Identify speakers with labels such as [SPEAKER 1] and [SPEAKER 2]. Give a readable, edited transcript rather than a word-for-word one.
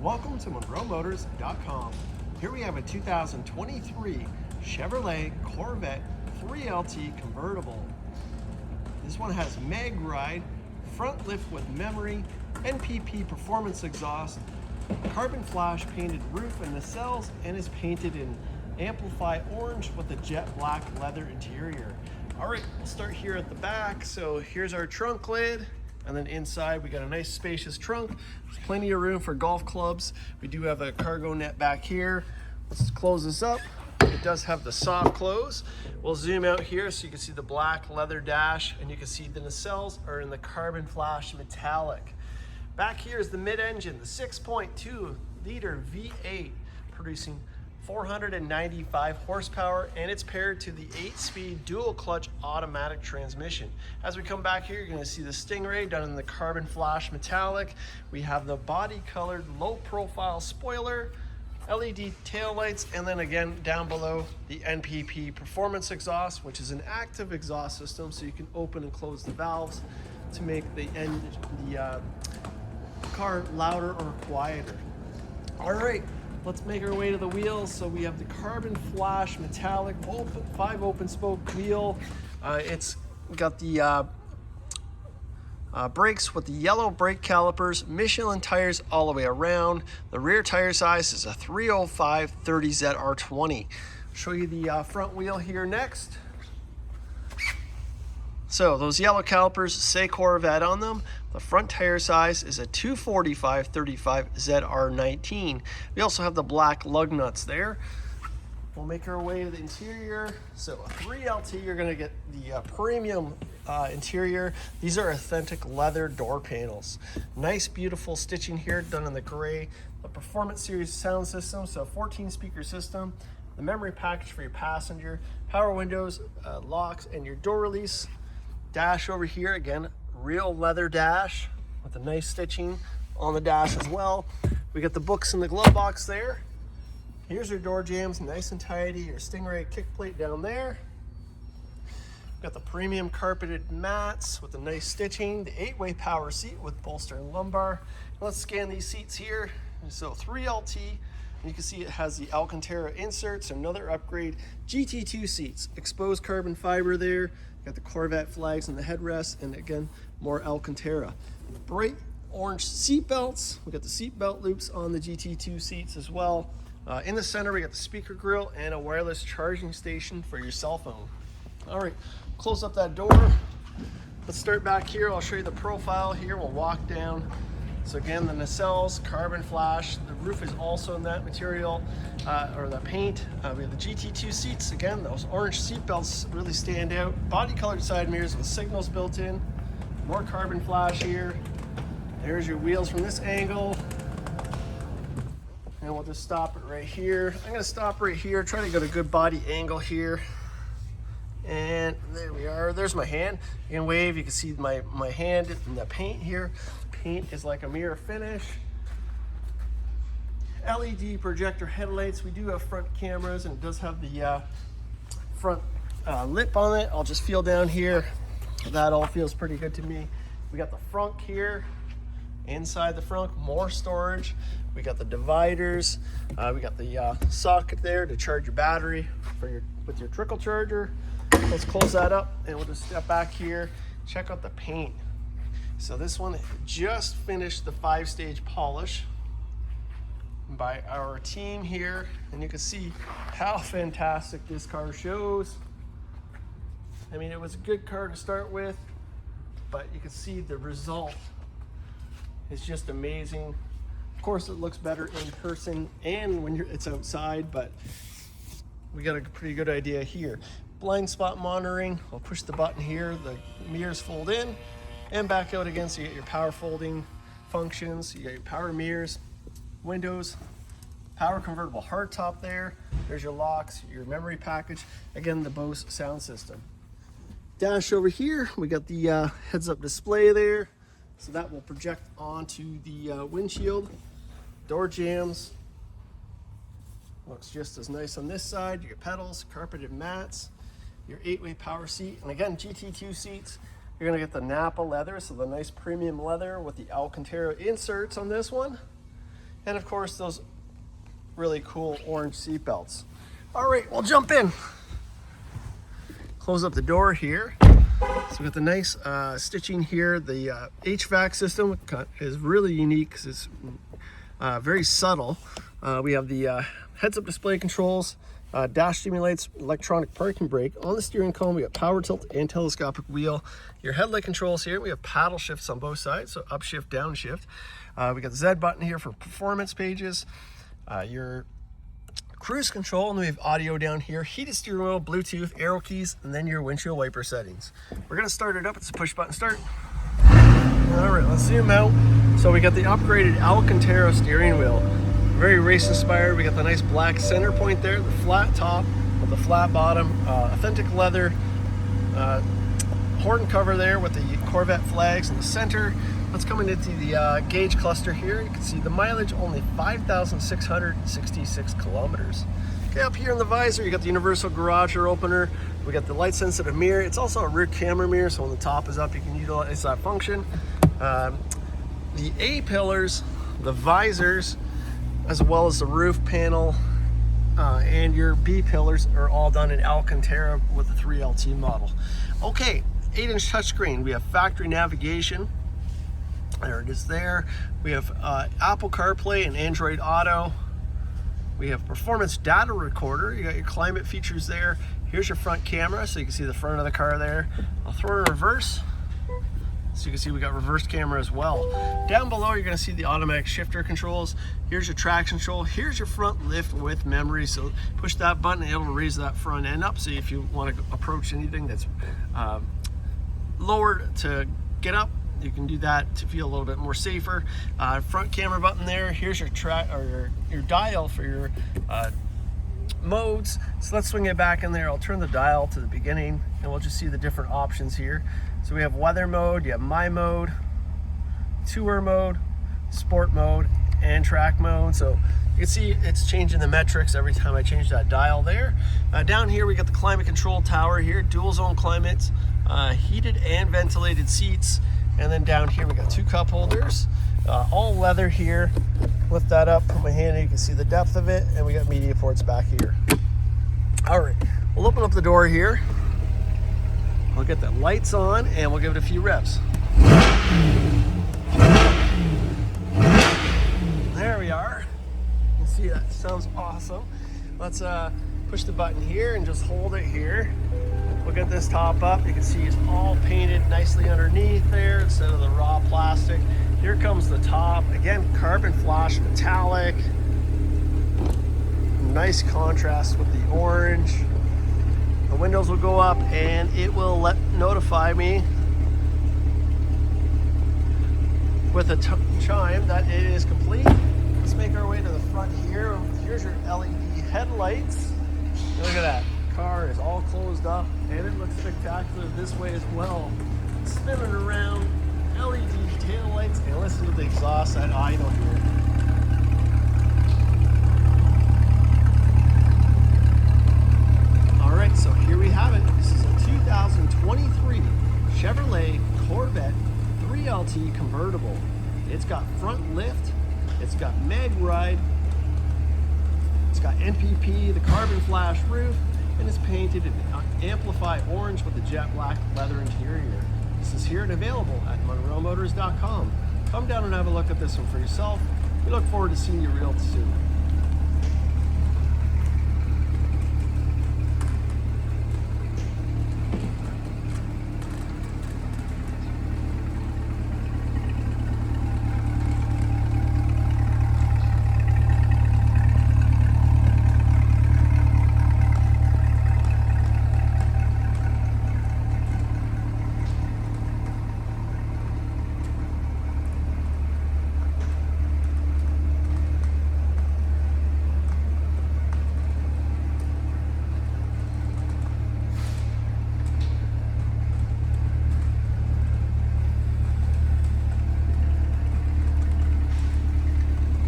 [SPEAKER 1] Welcome to MonroeMotors.com. Here we have a 2023 Chevrolet Corvette 3LT Convertible. This one has MagRide, front lift with memory, NPP performance exhaust, carbon flash painted roof and nacelles, and is painted in Amplify orange with a jet black leather interior. All right, we'll start here at the back. So here's our trunk lid. And then inside, we got a nice spacious trunk. There's plenty of room for golf clubs. We do have a cargo net back here. Let's close this up. It does have the soft close. We'll zoom out here so you can see the black leather dash, and you can see the nacelles are in the carbon flash metallic. Back here is the mid-engine, the 6.2 liter V8, producing 495 horsepower, and it's paired to the 8-speed dual clutch automatic transmission. As we come back here, you're going to see the Stingray done in the carbon flash metallic. We have the body colored low profile spoiler, LED taillights, and then again down below the NPP performance exhaust, which is an active exhaust system, so you can open and close the valves to make the car louder or quieter. All right, let's make our way to the wheels. So we have the carbon flash metallic 5 open spoke wheel. It's got the brakes with the yellow brake calipers, Michelin tires all the way around. The rear tire size is a 305 30ZR20. Show you the front wheel here next. So those yellow calipers say Corvette on them. The front tire size is a 245 35 ZR19. We also have the black lug nuts there. We'll make our way to the interior. So a 3LT, you're gonna get the premium interior. These are authentic leather door panels. Nice, beautiful stitching here done in the gray. The Performance Series sound system, so 14 speaker system. The memory package for your passenger, power windows, locks, and your door release. Dash over here, again, real leather dash with a nice stitching on the dash as well. We got the books in the glove box there. Here's your door jambs, nice and tidy. Your Stingray kick plate down there. We've got the premium carpeted mats with the nice stitching. The 8-way power seat with bolster and lumbar. Let's scan these seats here. So 3LT, and you can see it has the Alcantara inserts, another upgrade. GT2 seats, exposed carbon fiber there. Got the Corvette flags on the headrest, and again, more Alcantara. Bright orange seat belts. We got the seat belt loops on the GT2 seats as well. In the center, we got the speaker grill and a wireless charging station for your cell phone. All right, close up that door. Let's start back here. I'll show you the profile here. We'll walk down. So again, the nacelles, carbon flash. The roof is also in that material, or the paint. We have the GT2 seats. Again, those orange seat belts really stand out. Body colored side mirrors with signals built in. More carbon flash here. There's your wheels from this angle. And we'll just stop it right here. I'm gonna stop right here, try to get a good body angle here. And there we are, there's my hand. You can wave, you can see my hand in the paint here. Paint is like a mirror finish. LED projector headlights. We do have front cameras, and it does have the front lip on it. I'll just feel down here. That all feels pretty good to me. We got the front here. Inside the front, more storage. We got the dividers. We got the socket there to charge your battery with your trickle charger. Let's close that up, and we'll just step back here. Check out the paint. So this one just finished the 5-stage polish by our team here, and you can see how fantastic this car shows. I mean, it was a good car to start with, but you can see the result is just amazing. Of course, it looks better in person and when it's outside, but we got a pretty good idea here. Blind spot monitoring. I'll push the button here. The mirrors fold in and back out again, so you get your power folding functions. You got your power mirrors, windows, power convertible hardtop there. There's your locks, your memory package. Again, the Bose sound system. Dash over here, we got the heads-up display there, so that will project onto the windshield. Door jambs. Looks just as nice on this side. Your pedals, carpeted mats, your 8-way power seat, and again, GT2 seats. You're gonna get the Napa leather, so the nice premium leather with the Alcantara inserts on this one. And of course, those really cool orange seat belts. All right, we'll jump in. Close up the door here. So we got the nice stitching here. The HVAC system is really unique because it's very subtle. We have the heads-up display controls, dash stimulates, electronic parking brake. On the steering column, we got power tilt and telescopic wheel. Your headlight controls here. We have paddle shifts on both sides, so upshift, downshift. We got the Z button here for performance pages. Your cruise control, and we have audio down here, heated steering wheel, Bluetooth, arrow keys, and then your windshield wiper settings. We're gonna start it up. It's a push button start. All right, let's zoom out. So we got the upgraded Alcantara steering wheel. Very race inspired. We got the nice black center point there, the flat top with the flat bottom, authentic leather horn cover there with the Corvette flags in the center. Let's come into the gauge cluster here. You can see the mileage only 5,666 kilometers. Okay, up here in the visor, you got the universal garage door opener. We got the light sensitive mirror. It's also a rear camera mirror, so when the top is up, you can utilize that function. The A pillars, the visors, as well as the roof panel, and your B pillars are all done in Alcantara with the 3LT model. Okay, 8-inch touchscreen. We have factory navigation. There it is there. We have Apple CarPlay and Android Auto. We have performance data recorder. You got your climate features there. Here's your front camera, so you can see the front of the car there. I'll throw it in reverse. So you can see we got reverse camera as well. Down below, you're gonna see the automatic shifter controls. Here's your traction control. Here's your front lift with memory. So push that button and it'll raise that front end up. So if you wanna approach anything that's lowered to get up, you can do that to feel a little bit more safer. Front camera button there. Here's your your dial for your modes. So let's swing it back in there. I'll turn the dial to the beginning and we'll just see the different options here. So we have weather mode, you have my mode, tour mode, sport mode, and track mode. So you can see it's changing the metrics every time I change that dial there. Down here we got the climate control tower here, dual zone climates, heated and ventilated seats. And then down here we got 2 cup holders, all leather here. Lift that up, put my hand in, you can see the depth of it, and we got media ports back here. All right, we'll open up the door here. We'll get the lights on and we'll give it a few revs. There we are. You can see that sounds awesome. Let's push the button here and just hold it here. We'll get this top up. You can see it's all painted nicely underneath there instead of the raw plastic. Here comes the top. Again, carbon flash metallic. Nice contrast with the orange. The windows will go up and it will notify me with a chime that it is complete. Let's make our way to the front here. Here's your LED headlights. Look at that. Car is all closed up and it looks spectacular this way as well. Spinning around, LED tail lights, and listen to the exhaust that idle here. All right, so here we have it. This is a 2023 Chevrolet Corvette 3LT Convertible. It's got front lift, it's got MagRide, it's got NPP, the carbon flash roof, and it's painted in Amplify orange with a jet black leather interior. This is here and available at MonroeMotors.com. Come down and have a look at this one for yourself. We look forward to seeing you real soon.